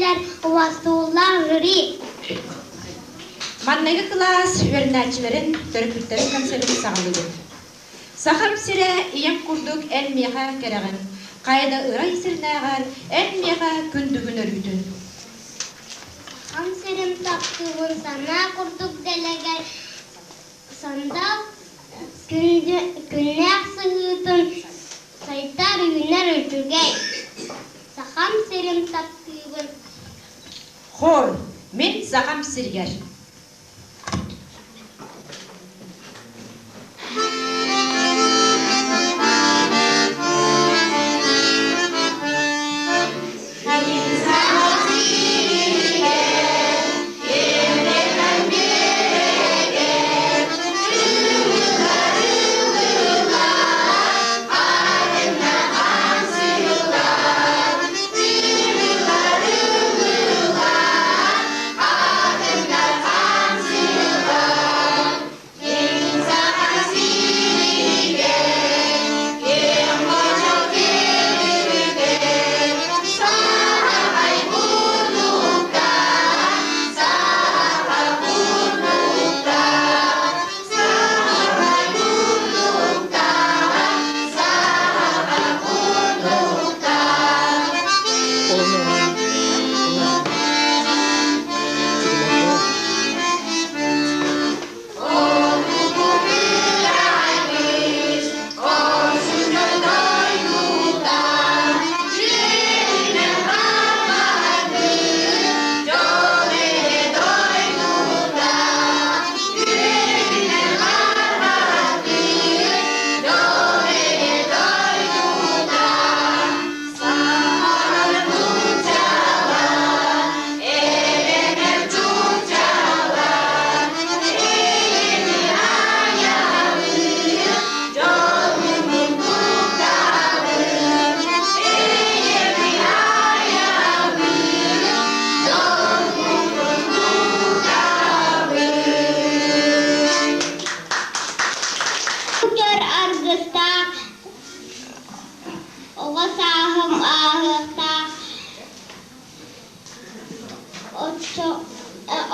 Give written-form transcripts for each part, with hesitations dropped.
Итилер уастуулар жюри. Маннайгы класс өрнәчілерін төріпіттерін концерті сағалыды. Сахам сире иен курдук әл меха кереген. Қайда ырай сирнәғар әл меха күндігін өрүтін. Сахам сирем таптығын сана курдук делегер. Сандал күннәк сығытын сайтар үйінер өтүгей. Сахам сирем таптығын. Хор, мен сахам сиргер.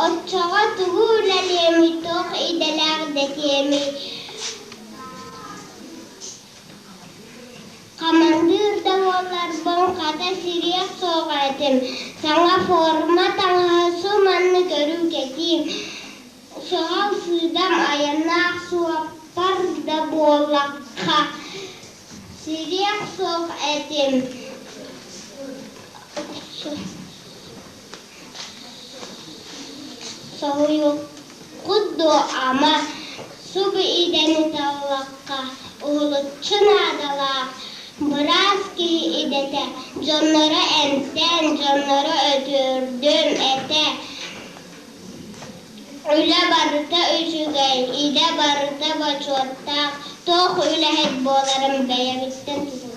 Отчоға туғыр әлемі тоқ иделерді темі. Командырда олар bon қата сирек соғатым. Саңа форма таңғасы манны көру кетім. Соғал сүйдам аянақ суаппар да болаққа. Сирек соқ әтім. Soğuyup kuddu ama su bir ideni tavlakka uğulutçun adala biraz ki idete canları enten canları ötürdüm ete öyle barıta üçügey ide barıta başotta toq öyle hep bolarım beye bitten tutup.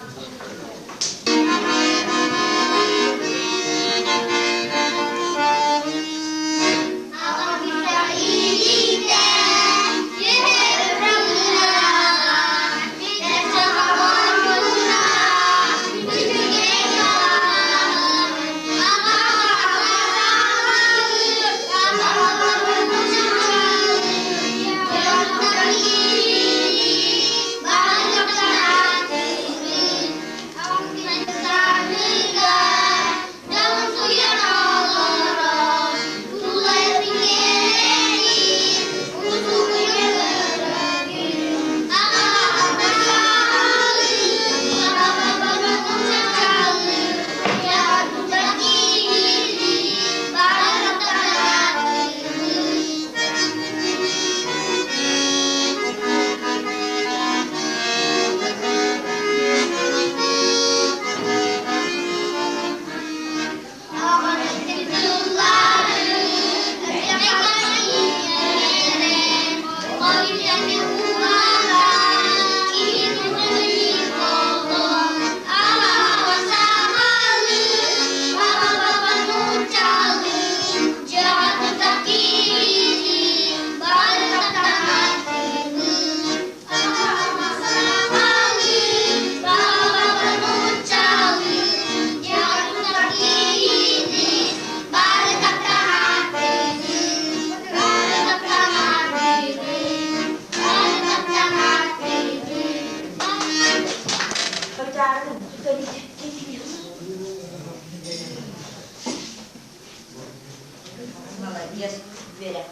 yes, verek,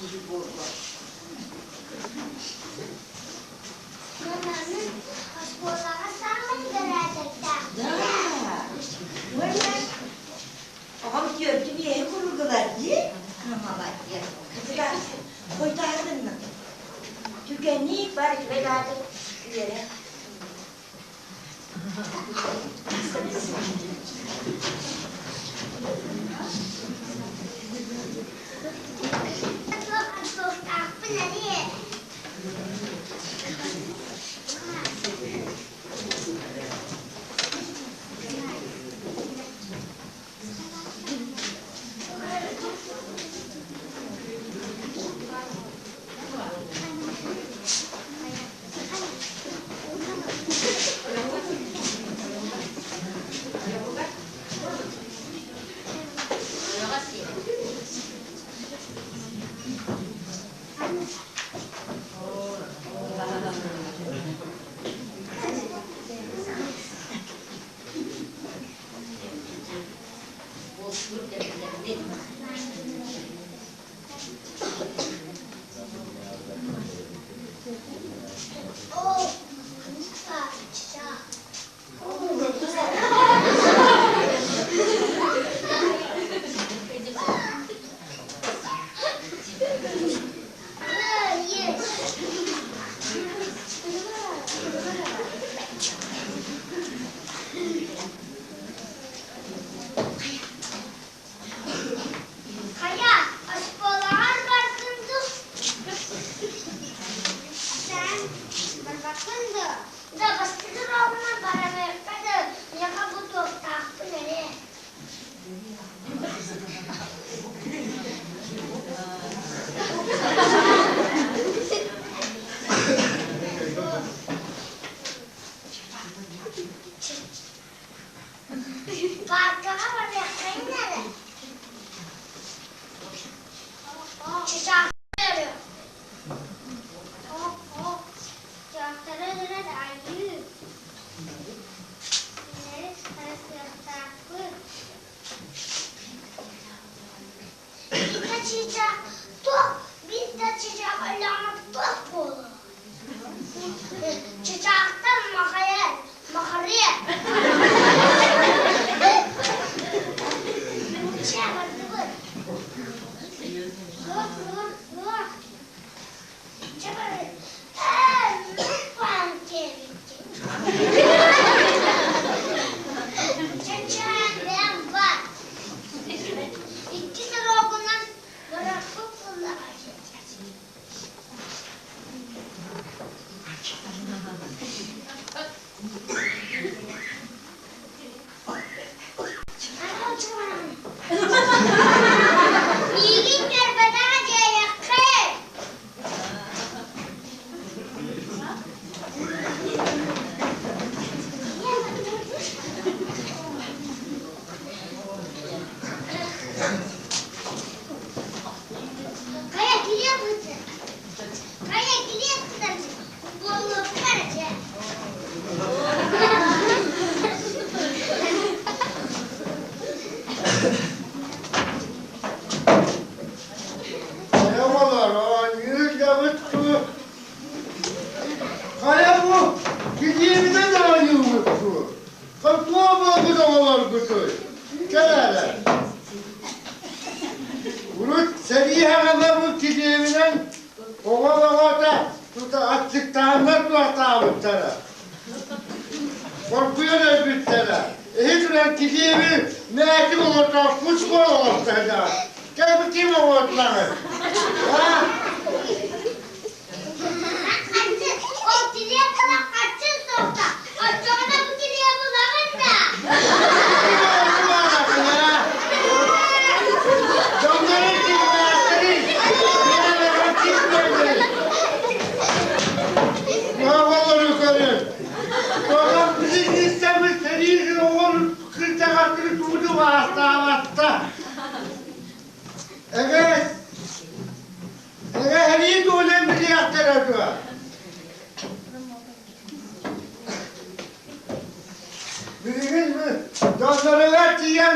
gibi bulma. Nananın aşkolağa sağlık verecekler. Böyle. Ağam gördü bir ev kuruldular diye. Ama bak ya, kızlar, koytardın mı? Tükenlik var, vedadı yere.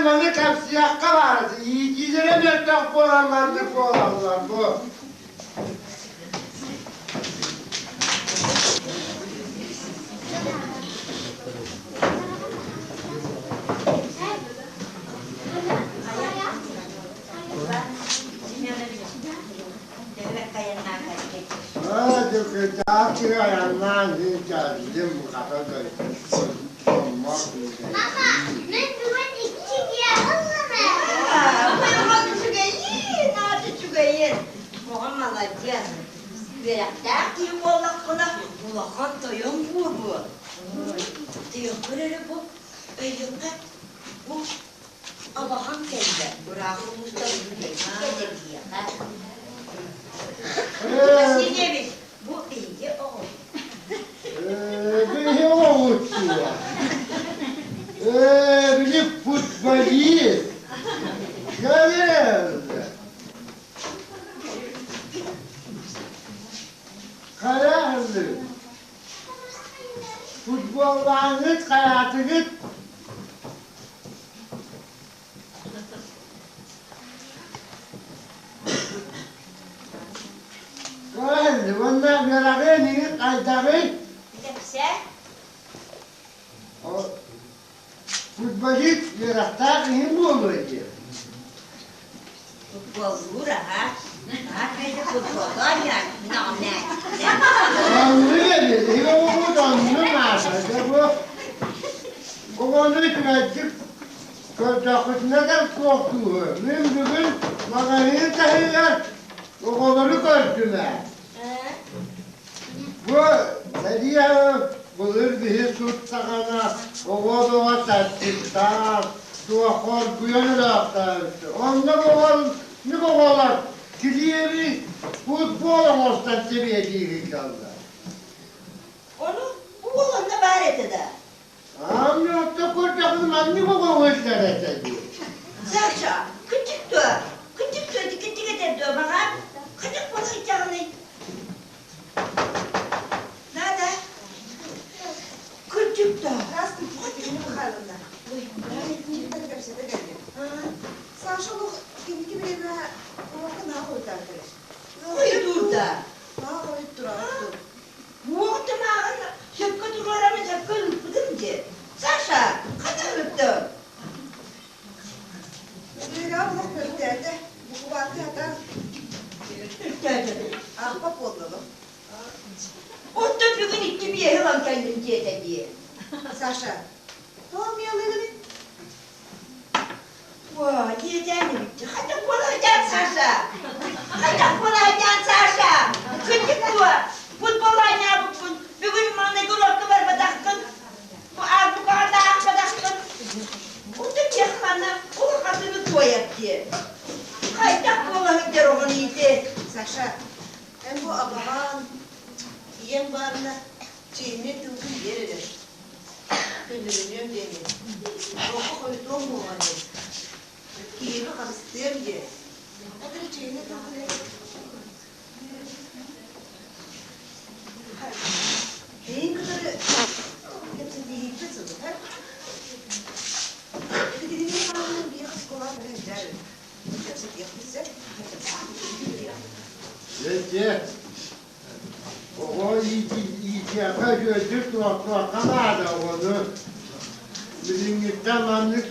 elmanı kapsiyakka vardı. Yiyicilere mektak olanlardık olanlar bu. Hadi kıtağı çıkayanlar geldim bu kadar da. Mama, ben duvar iki yarılma. Koyamadım çügeyin, nerede çügeyin? Muhammed Aliyan, verakta ki muallakına, mullakan toyun bu. Diyor, böyle bu, öyle bu, Allah'ın kendi, bırakılmışta bu değil, kendi ha. Sinemiz, bu iyi o. Bir oğuz ya. Bir futbolist. Gelirdi. Kararlı. Futbollarınız hayatınız. Kararlı. Ondan beraber neyi kaydağı? Bir de sen, Futbolist yarattar kim olur ki? futbol ha? Ha, kayda futbollar yani, ne? Anlı gelir, o anlı mağazada bu. O onu birazcık kırcakısına soktuğu. Ben bugün mağazayı taşıyar, o kolunu gördüler. Bu seriye bulur bir tutsakana, o kodoğa tatlıkta, tuğakor güyanırakta. Onda ne kovalar? Kiliyeri futbol olsan seviyediği kaldı. Onu bu olanla bari eder. Am yoksa kurcakın anne baba özler etedi. Saşa, küçük dur. Küçük eder bana. Küçük bana canlı. Nerede? Küçük dur. Раз Катерина Михайловна, Сашаның кимки белән вакытына куйдырдыр. Koyu dur da. Куйып тора. Bu otomağın şapka durlarımı şapka ürpüdüm ki. Saşa, kadar ürptüm. Böyle abla gösterdi. Bu vakti hata Ürptüm. ahbap oldu. Orada bir gün iki bir yere lan kendim diye. Саша, tamam yalıyorum. Vay, diyeceğim bitti. Hadi kolacan Saşa. Hadi kolacan Saşa. Küçük bu. Futbol oynar bugün. Bugün bana kulakı var badakkın. Bu az bu kadar daha badakkın. O da çekmanla kulakasını soyar diye. Kaydak kola hüder onu iyiydi. Саша, ben bu ablaman yem barına çiğne tünkü yerim. Gönlümün beni. Ruhu koyduğum bu anne. Kiyimi hastayım diye. Hadi çiğne tünkü yerim. Neyin kadarı hepsini yiyeceksin, ha? Dediğim gibi bir kız kolan böyle gider. Hepsi yapmışsa, Peki. O iyi yapar gözü tuvaklamadı onu. Bizim tamamlık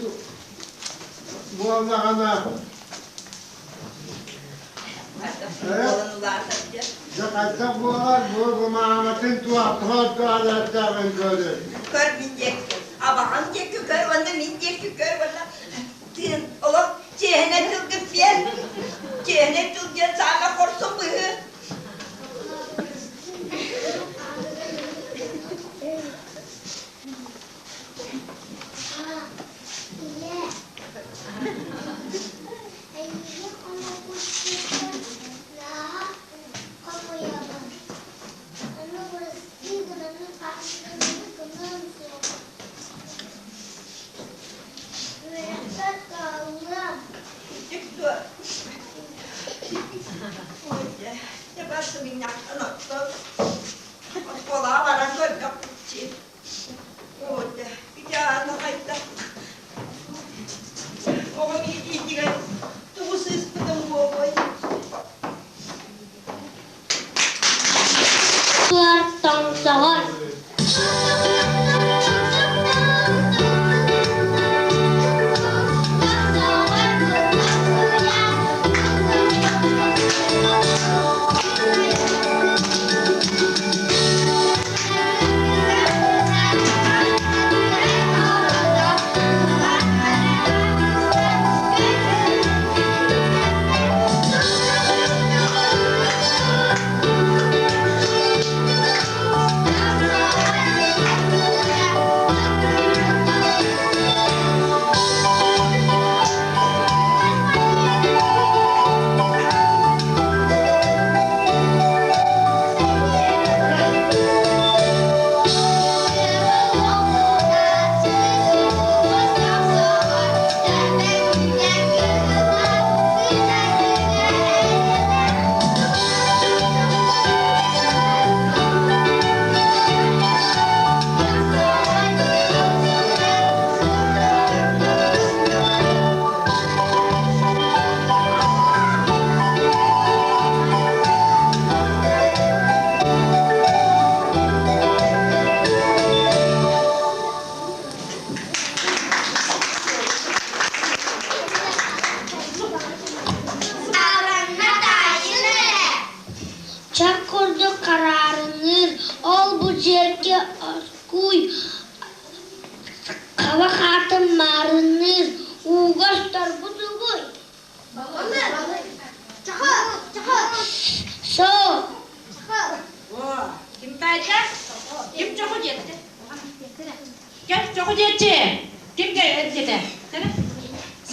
bu Allah'ına. Zaten bu Mahmut'un tuvaletlerini görür. Kör binecek. Ama hangi kör onda binecek kör valla. Din oğlum cehene tılgıp yer. Cehene tılgıp sana korsun bu. Çıktı. Ya bastı minnak anlattı. Kola varan gör kapıcı. Orada bir daha da kayıtta.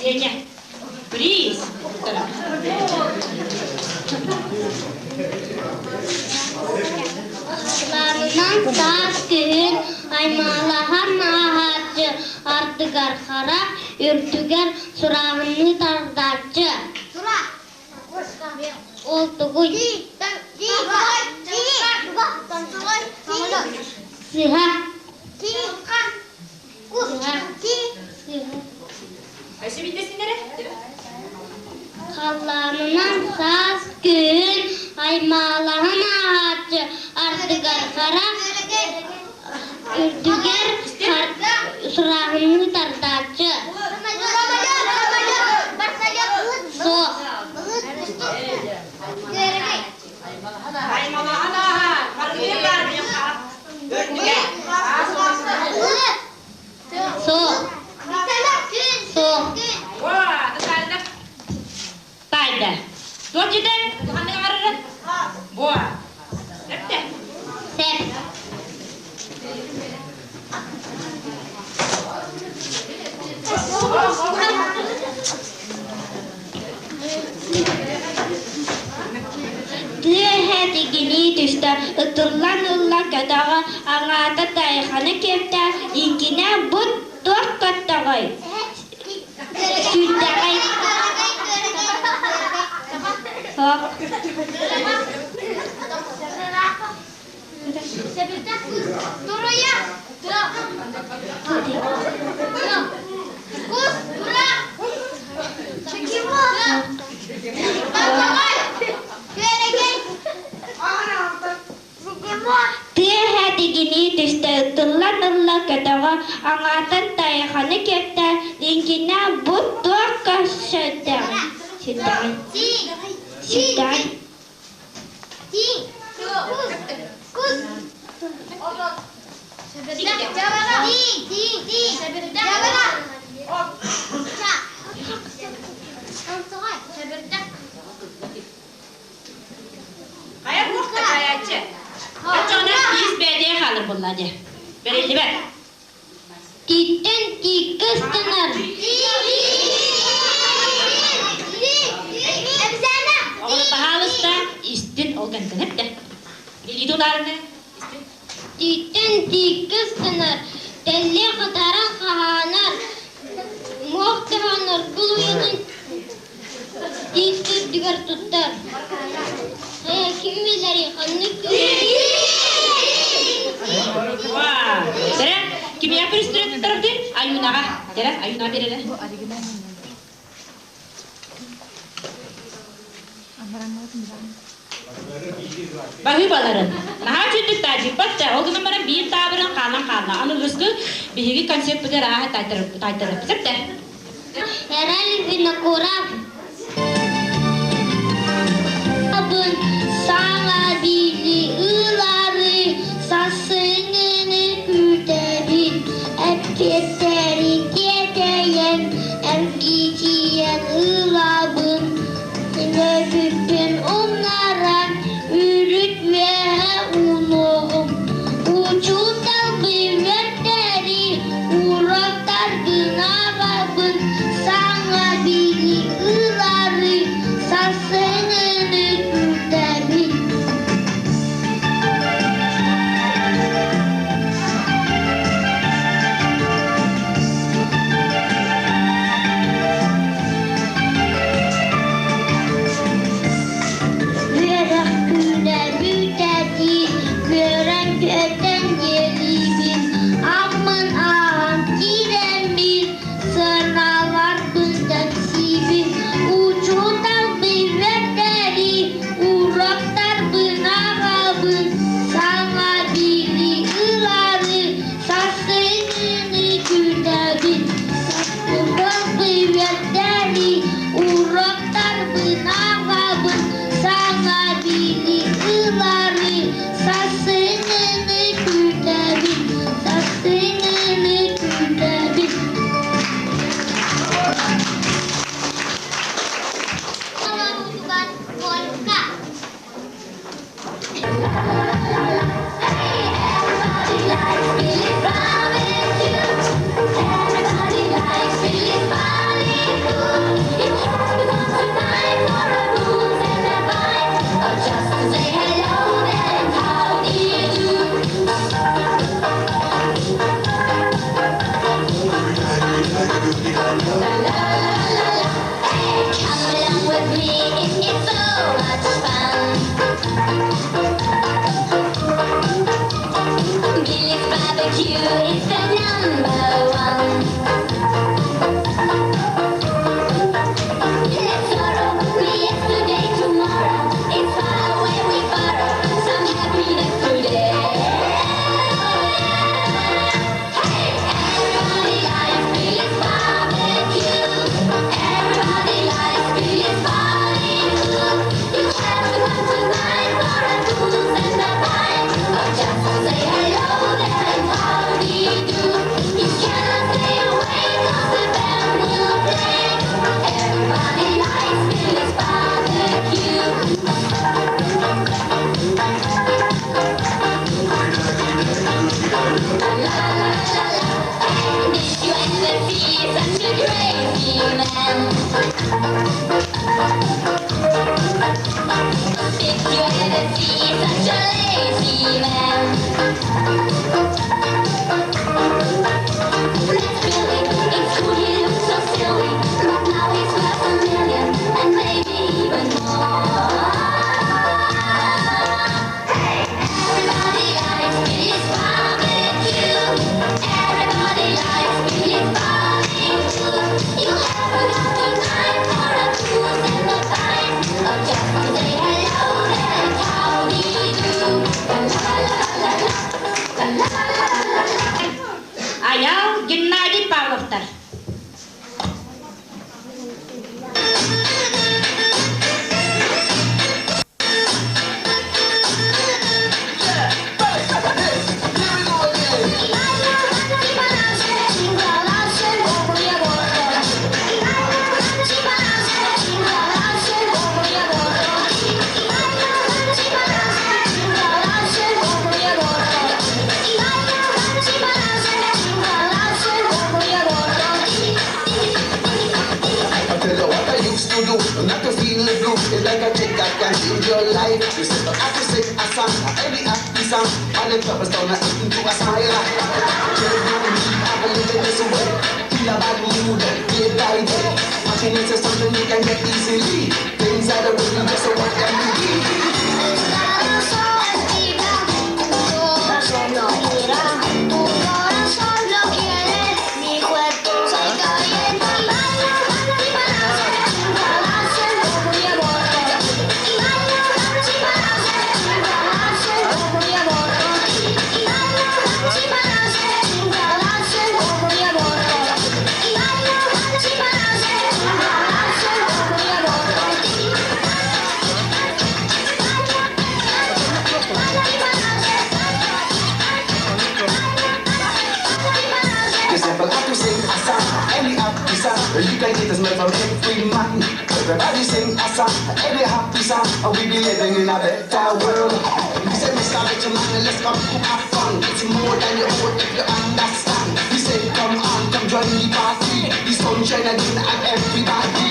Сеня. Приз. Aslanından sağ gün aymalahan ahatçı ardıgar kara ürtüger surağını tardatçı. Oldu Siha. Ayşe bittesinlere. Kallanından saz gün aymalahan ahatçı ardıgar kara ürtüger surağını tardatçı. So. Aymalahan aha. Kargıya var benim karım. Örtüge. So. So. Vaa, tayda. Tayda. Dojide, tuhanne arara. Vaa. Septe. Sep. Tühedigini düştü, ıtırlan kadağa, ağata dayıkanı kepte, inkine but dört kattağay. Sürdağay. Hop. Tühedigini düştü, ıtırlan kadağa, ağata dayıkanı kepte, inkine but dört kattağay. Sürdağay. Sürdağay. Kaya muhta kayacı. Açana biz bedeye kalır bunlar diye. Bereli ver. Titten kıstınır. Oğlum pahalısı da istin olgandan hep de. Geliyorlarını istin. Titten kıstınır. Telli kadara kahanır. Muhtahanır. Kuluyunun titten digar tutar. Kim bilir yıkanlık. Vaa. Tere, kim yapır üstüne taraf değil? Ayunağa. Tere, ayunağa verelim. Bahıbaların. Naha çünkü tacip batta. O gün bana bir tabirin kalan. Anı rızkı bir konsept bu da rahat taytarıp. Septe. Herhalde bir kurak. Abın sana bili ıları sasını küterin epketeri keteyen erkiciyen ılabın nöbüpün onlara ürüt ve uluğum uçudan kıymetleri uğraktar gınarabın sana If you ever see such a lazy man, let's really, in school he looked so silly, but now he's worth $1 million and maybe even more. Everybody likes Billy's barbecue. Everybody likes Billy's barbecue. You have enough time for a cruise and a pint of just to say hello and howdy do. La la la la la la la la la la. Аял Геннадий Павловтар. Not to feel the blue, it's like a chick that can change your life. You say, I have to sing a song, every happy song, all the troubles down into a smile. Just do me, I believe in this way. Feel a bad mood, day by day. Watching into something you can get easily. Things that are really just so what can you be? You can get this man from every man. Everybody sing a song, every happy song. We be living in a better world. We say we start with your man and let's come to have fun. It's more than you own if you understand. We say come on, come join the party. The sunshine again and everybody.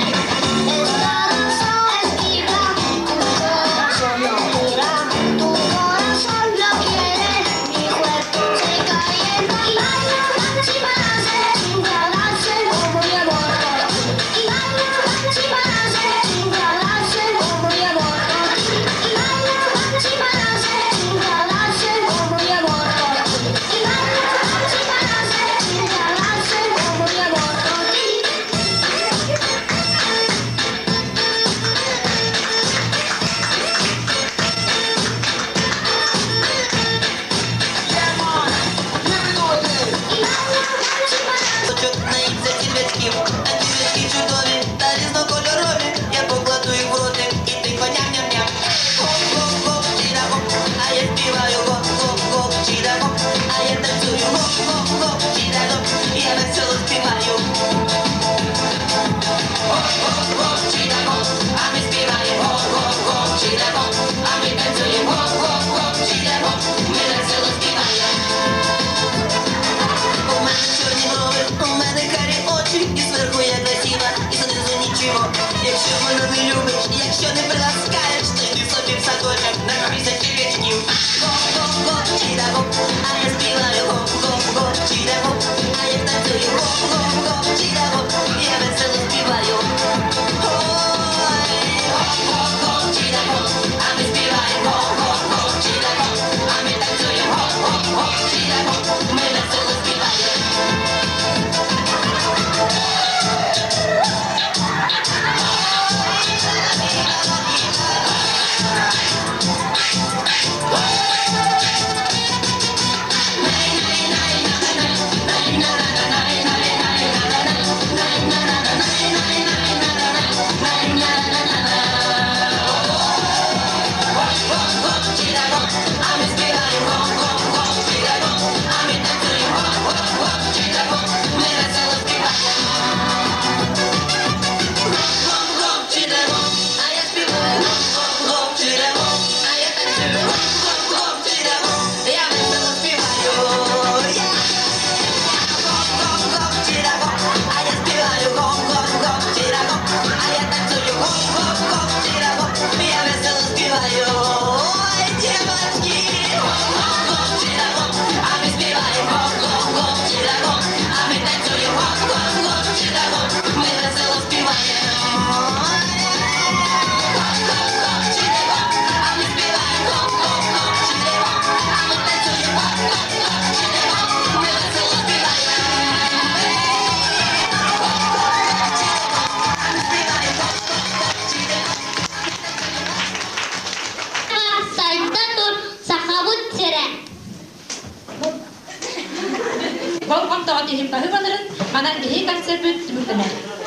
Якщо не приласкаєш, ти собі в садочок на місяці пічків. Го-го-го, чідаго, а я співаю го-го-го, чідаго, а я танцюю го-го-го, чідаго, я весело співаю. Ой, го-го-го, чідаго, а ми співаємо го-го-го, чідаго, а ми танцюємо го-го-го, чідаго, ми весело співаємо. Гол контоға тихим тахы банырын, манан кехи концерт бүт түбүктенер.